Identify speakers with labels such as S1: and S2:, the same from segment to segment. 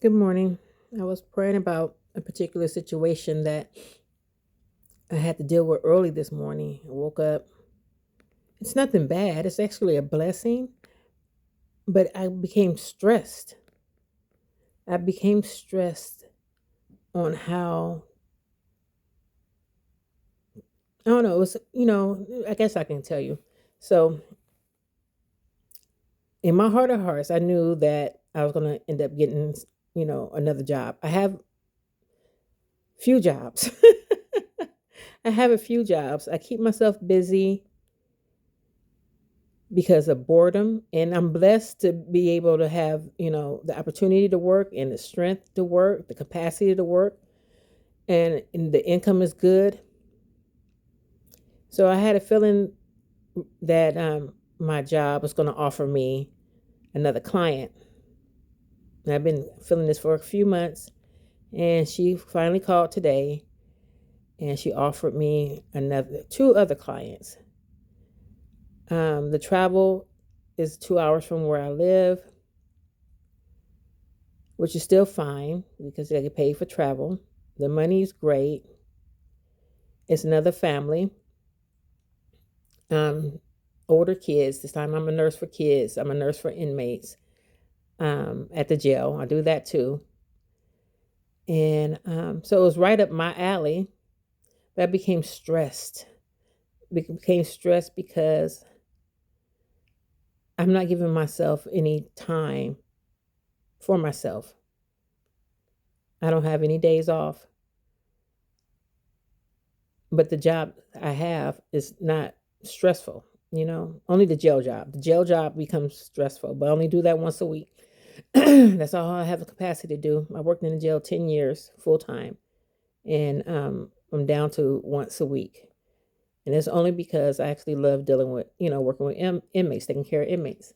S1: Good morning. I was praying about a particular situation that I had to deal with early this morning. I woke up. It's nothing bad, it's actually a blessing, but I became stressed. I became stressed on how, I don't know, it was, I guess I can tell you. So, in my heart of hearts, I knew that I was going to end up getting, another job. I have few jobs. I have a few jobs. I keep myself busy because of boredom, and I'm blessed to be able to have the opportunity to work and the strength to work, the capacity to work, and the income is good. So I had a feeling that my job was going to offer me another client, and I've been feeling this for a few months. And she finally called today, and she offered me another two other clients. The travel is 2 hours from where I live, which is still fine because I get paid for travel. The money is great. It's another family. Um, Older kids. This time I'm a nurse for kids. I'm a nurse for inmates at the jail. I do that too. And so it was right up my alley. But I became stressed. Became stressed because I'm not giving myself any time for myself. I don't have any days off. But the job I have is not stressful. Only the jail job. The jail job becomes stressful, but I only do that once a week. That's all I have the capacity to do. I worked in the jail 10 years full time, and I'm down to once a week. And it's only because I actually love dealing with, working with inmates, taking care of inmates.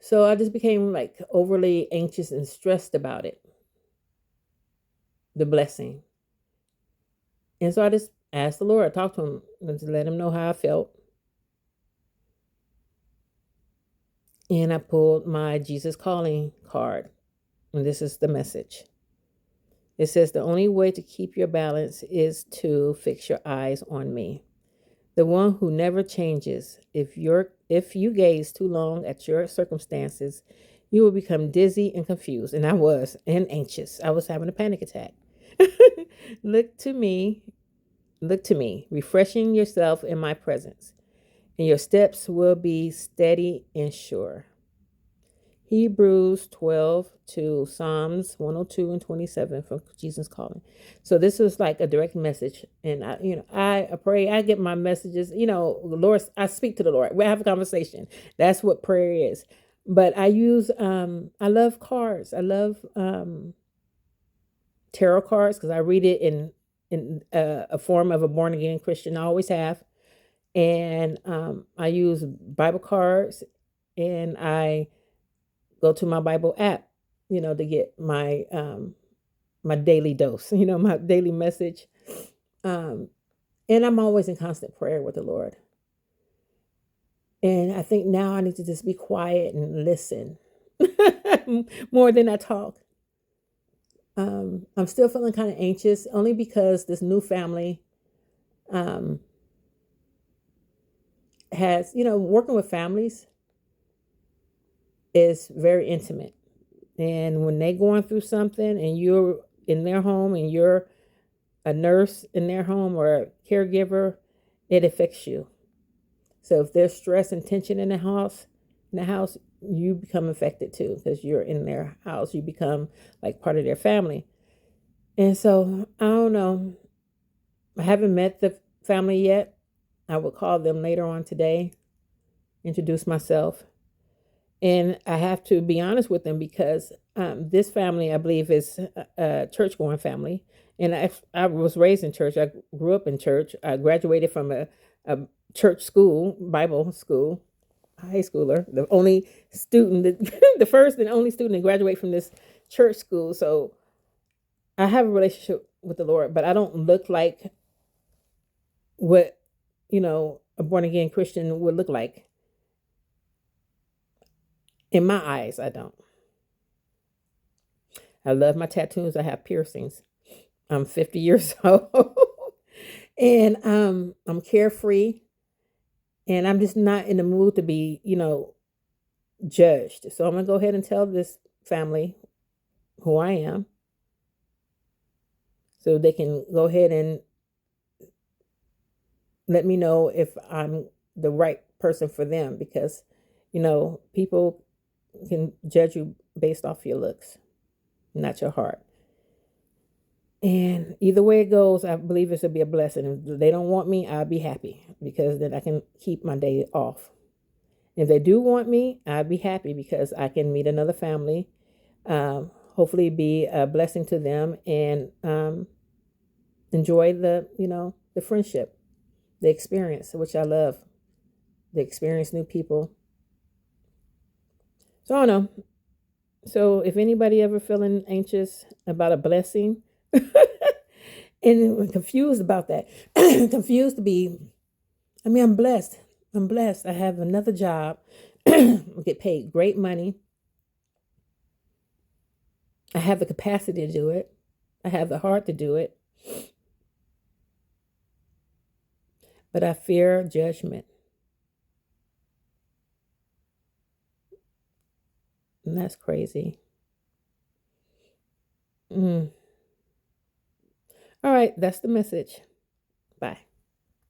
S1: So I just became like overly anxious and stressed about it, the blessing. And so I just asked the Lord, I talked to him and to let him know how I felt. And I pulled my Jesus Calling card. And this is the message. It says, the only way to keep your balance is to fix your eyes on me, the one who never changes. If you gaze too long at your circumstances, you will become dizzy and confused. And I was, and anxious. I was having a panic attack. Look to me, look to me, refreshing yourself in my presence, and your steps will be steady and sure. Hebrews 12 to Psalms 102 and 27 from Jesus Calling. So this was like a direct message. And I pray, I get my messages, the Lord, I speak to the Lord. We have a conversation. That's what prayer is. But I love cards. I love tarot cards because I read it in a form of a born again Christian. I always have. And I use Bible cards, and I go to my Bible app, to get my daily dose, my daily message. Um, and I'm always in constant prayer with the Lord. And I think now I need to just be quiet and listen more than I talk. I'm still feeling kind of anxious only because this new family um, has, working with families is very intimate. And when they going through something and you're in their home and you're a nurse in their home or a caregiver, it affects you. So if there's stress and tension in the house, you become affected too because you're in their house. You become like part of their family. And so I don't know. I haven't met the family yet. I will call them later on today, introduce myself. And I have to be honest with them because this family, I believe, is a church going family. And I was raised in church. I grew up in church. I graduated from a church school, Bible school, high schooler, the only student, the first and only student to graduate from this church school. So I have a relationship with the Lord, but I don't look like what, a born again Christian would look like. In my eyes, I don't. I love my tattoos. I have piercings. I'm 50 years old. And I'm carefree, and I'm just not in the mood to be, judged. So I'm going to go ahead and tell this family who I am so they can go ahead and let me know if I'm the right person for them, because people can judge you based off your looks, not your heart. And either way it goes, I believe this will be a blessing. If they don't want me, I'll be happy, because then I can keep my day off. If they do want me, I'll be happy because I can meet another family, hopefully be a blessing to them, and enjoy the friendship, the experience, which I love, the experience new people. So I don't know. So if anybody ever feeling anxious about a blessing and confused about that, confused to be, I'm blessed. I'm blessed. I have another job. I get paid great money. I have the capacity to do it. I have the heart to do it. But I fear judgment. And that's crazy. Mm. All right, that's the message. Bye.